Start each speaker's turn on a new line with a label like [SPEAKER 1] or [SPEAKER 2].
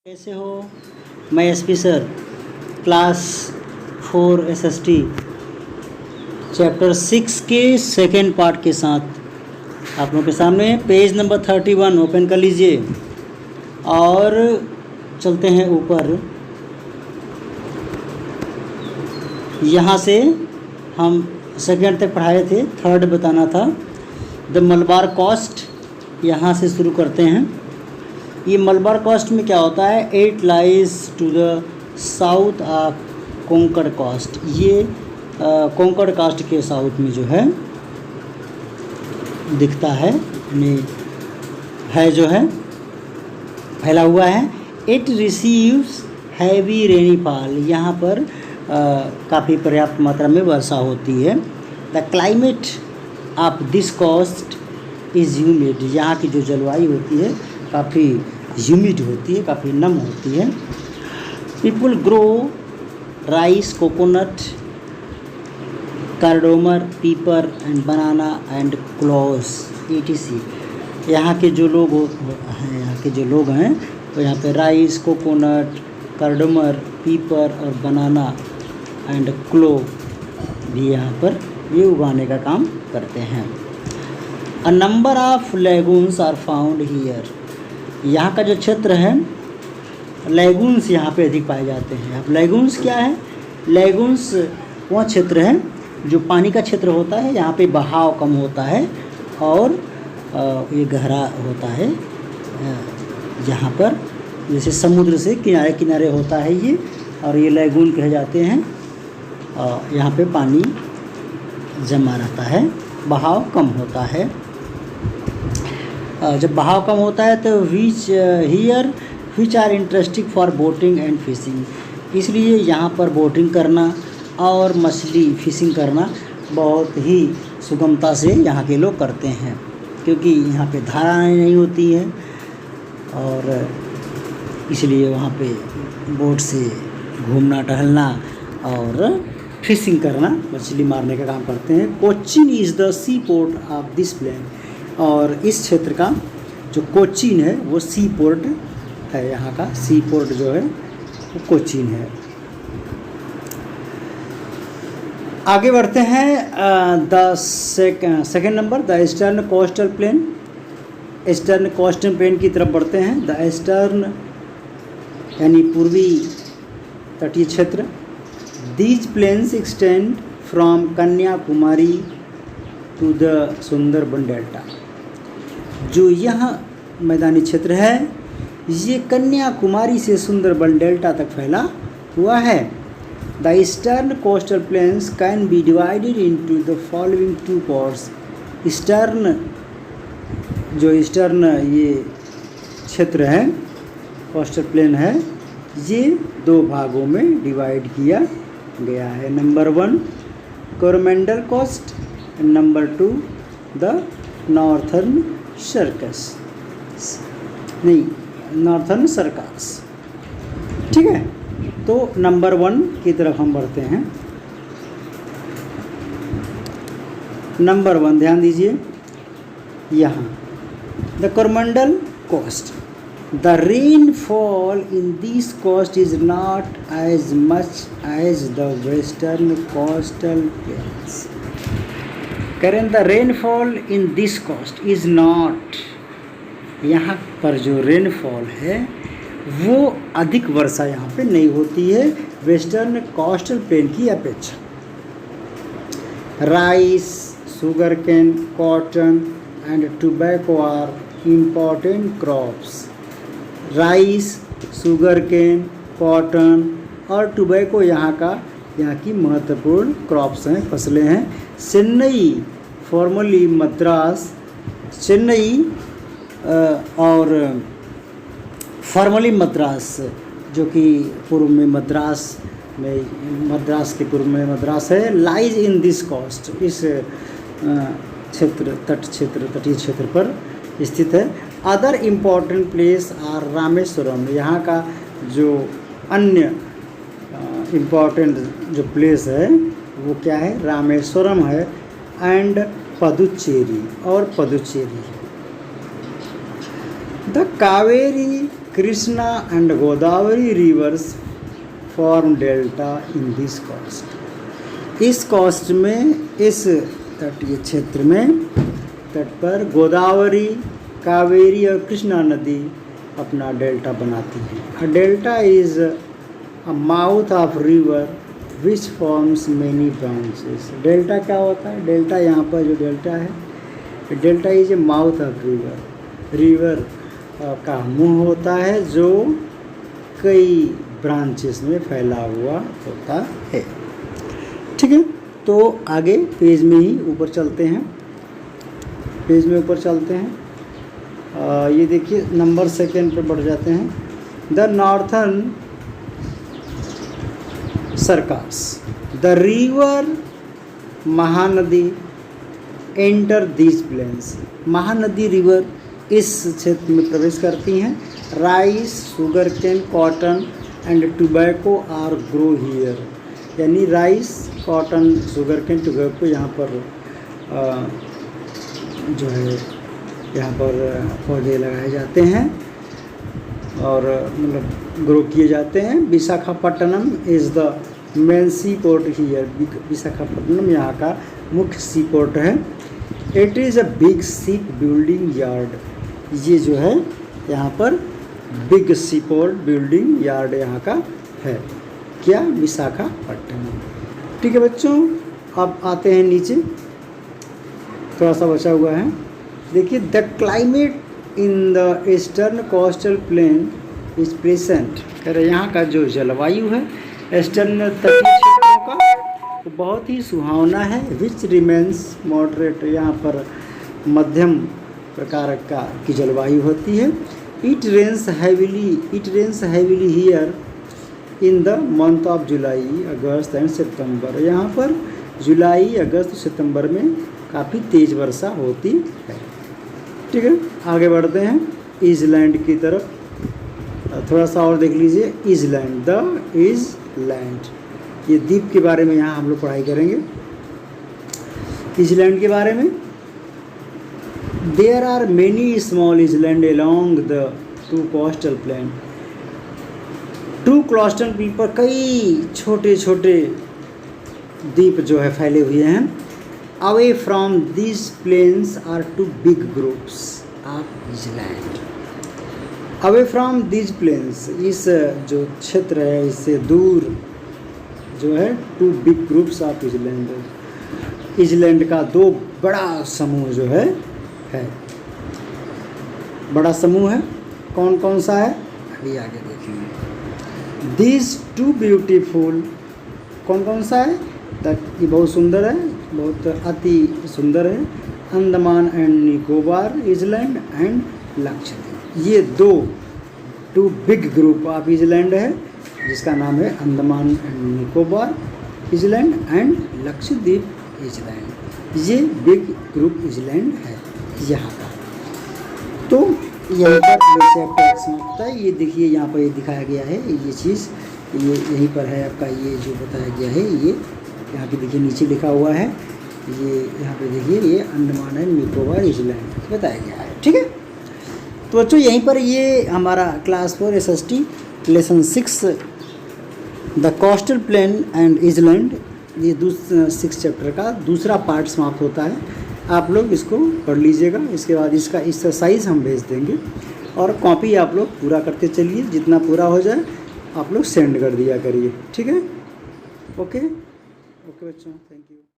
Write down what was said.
[SPEAKER 1] कैसे हो? मैं SP sir, class 4 SST chapter 6 के सेकेंड पार्ट के साथ आप लोगों के सामने पेज नंबर 31 ओपन कर लीजिए और चलते हैं ऊपर। यहाँ से हम सेकेंड तक पढ़ाए थे, थर्ड बताना था। द मलबार कोस्ट, यहाँ से शुरू करते हैं। ये मलबार कोस्ट में क्या होता है? It lies to the south of Konkan coast. ये कोंकण कास्ट के साउथ में जो है दिखता है, जो है फैला हुआ है। इट रिसीव्स हैवी रेनीफॉल, यहाँ पर काफ़ी पर्याप्त मात्रा में वर्षा होती है। The climate of this coast is humid, यहाँ की जो जलवायु होती है काफ़ी ह्यूमिड होती है, काफ़ी नम होती है। पीपल ग्रो राइस, कोकोनट, कार्डोमर, पीपर and banana and cloves etc। यहाँ के जो लोग हैं तो यहाँ पे राइस, कोकोनट, कार्डोमर, पीपर और बनाना एंड क्लोव भी यहाँ पर ये उगाने का काम करते हैं। A number of lagoons are found here, यहाँ का जो क्षेत्र है लेगून्स यहाँ पे अधिक पाए जाते हैं। अब लेगून्स क्या है? लेगून्स वह क्षेत्र है जो पानी का क्षेत्र होता है, यहाँ पे बहाव कम होता है और ये गहरा होता है। यहाँ पर जैसे समुद्र से किनारे किनारे होता है ये, और ये लेगून कहे जाते हैं। यहाँ पे पानी जमा रहता है, बहाव कम होता है। जब बहाव कम होता है तो which are interesting for boating and fishing, इसलिए यहाँ पर बोटिंग करना और मछली फिशिंग करना बहुत ही सुगमता से यहाँ के लोग करते हैं, क्योंकि यहाँ पे धाराएँ नहीं होती हैं और इसलिए वहाँ पे बोट से घूमना टहलना और फिशिंग करना, मछली मारने का काम करते हैं। Cochin is the sea port of this plain, और इस क्षेत्र का जो कोचीन है वो सी पोर्ट है। यहाँ का सी पोर्ट जो है वो कोचीन है। आगे बढ़ते हैं। The second number, the eastern coastal plane, eastern coastal plain की तरफ बढ़ते हैं। द ईस्टर्न यानी पूर्वी तटीय क्षेत्र। These plains extend from Kanyakumari to the Sundarban delta, जो यह मैदानी क्षेत्र है ये कन्याकुमारी से सुंदरबन डेल्टा तक फैला हुआ है। The eastern coastal planes can be divided into the following two parts. Eastern ये क्षेत्र है, कोस्टल प्लेन है, ये दो भागों में डिवाइड किया गया है। Number 1 Coromandel coast, number 2 the northern Circars. ठीक है, तो नंबर 1 की तरफ हम बढ़ते हैं। नंबर 1 ध्यान दीजिए, यहाँ the Coromandel coast, the rainfall in this coast is not as much as the western coastal plains. करें the rainfall in this coast is not, यहाँ पर जो रेनफॉल है वो अधिक वर्षा यहाँ पे नहीं होती है वेस्टर्न कोस्टल प्लेन की अपेक्षा। Rice, sugar cane, cotton and tobacco are important crops. Rice, sugar cane, cotton और टोबैको यहाँ की महत्वपूर्ण क्रॉप्स हैं, फसलें हैं। चेन्नई और फॉर्मली मद्रास, जो कि पूर्व में मद्रास के पूर्व में मद्रास है, लाइज इन दिस कोस्ट, इस तटीय क्षेत्र पर स्थित है। Other important place are Rameswaram, यहाँ का जो अन्य इम्पॉर्टेंट जो प्लेस है वो क्या है? रामेश्वरम है, and Puducherry. The Kaveri Krishna and Godavari rivers form delta in this coast. इस कोस्ट में, इस तटीय क्षेत्र में, तट पर गोदावरी, कावेरी और कृष्णा नदी अपना डेल्टा बनाती हैं। A delta is a mouth of river which forms many branches. Delta क्या होता है? डेल्टा यहाँ पर जो डेल्टा है, delta is a mouth of river. River का मुंह होता है जो कई ब्रांचेस में फैला हुआ होता है। ठीक है, तो आगे पेज में ही ऊपर चलते हैं, पेज में ऊपर चलते हैं। ये देखिए नंबर 2 पर बढ़ जाते हैं। The northern Circars, the river Mahanadi enter these plains. Mahanadi river इस क्षेत्र में प्रवेश करती हैं। Rice, sugar cane, cotton and tobacco are grow here. यानी rice, cotton, sugar cane, tobacco यहाँ पर जो है यहाँ पर पौधे लगाए जाते हैं और मतलब ग्रो किए जाते हैं। Visakhapatnam is the main sea port here. Visakhapatnam यहाँ का मुख्य सी पोर्ट है। It is a big ship building yard. ये जो है यहाँ पर big sea port building yard यहाँ का है। क्या? विशाखापट्टनम। ठीक है बच्चों, अब आते हैं नीचे, थोड़ा सा बचा हुआ है। देखिए, the climate in the eastern coastal plain is pleasant. कह रहे यहाँ का जो जलवायु है ईस्टर्न तटीय क्षेत्रों का तो बहुत ही सुहावना है। विच रिमेन्स मॉडरेट, यहाँ पर मध्यम प्रकार की जलवायु होती है। It rains heavily here in the month of July, August and September. यहाँ पर जुलाई, अगस्त, सितंबर में काफ़ी तेज़ वर्षा होती है। ठीक है, आगे बढ़ते हैं ईज़लैंड की तरफ। थोड़ा सा और देख लीजिए, ईज़लैंड, द ईज़लैंड, ये द्वीप के बारे में यहाँ हम लोग पढ़ाई करेंगे। ईज़लैंड के बारे में, there are many small island along the two coastal plain. Two coastal plain पर कई छोटे छोटे द्वीप जो है फैले हुए हैं। Away from this plains are two big groups of island. Away from this plains, इस जो क्षेत्र है इससे दूर जो है two big groups of island. Island का 2 बड़ा समूह जो है बड़ा समूह है। कौन कौन सा है अभी आगे देखेंगे। दिस टू ब्यूटीफुल, कौन कौन सा है? ये बहुत सुंदर है, बहुत अति सुंदर है। Andaman and Nicobar island and Lakshadweep. ये 2 बिग ग्रुप ऑफ ईज़लैंड है जिसका नाम है Andaman and Nicobar island and Lakshadweep ईज़लैंड। ये बिग ग्रुप ईज़लैंड है यहाँ का। तो यहीं पर चैप्टर समाप्त है। ये देखिए यहाँ पर ये दिखाया गया है, ये चीज़ ये यहीं पर है आपका, ये जो बताया गया है ये यहाँ पे देखिए नीचे लिखा हुआ है। ये यहाँ पे देखिए ये अंडमान एंड निकोबार ईज़लैंड बताया गया है। ठीक है, तो बच्चों यहीं पर ये हमारा class 4 SST lesson 6 the coastal plain and island, ये 6 चैप्टर का दूसरा पार्ट समाप्त होता है। आप लोग इसको पढ़ लीजिएगा। इसके बाद इसका एक्सरसाइज हम भेज देंगे और कॉपी आप लोग पूरा करते चलिए। जितना पूरा हो जाए आप लोग सेंड कर दिया करिए। ठीक है, ओके बच्चों, थैंक यू।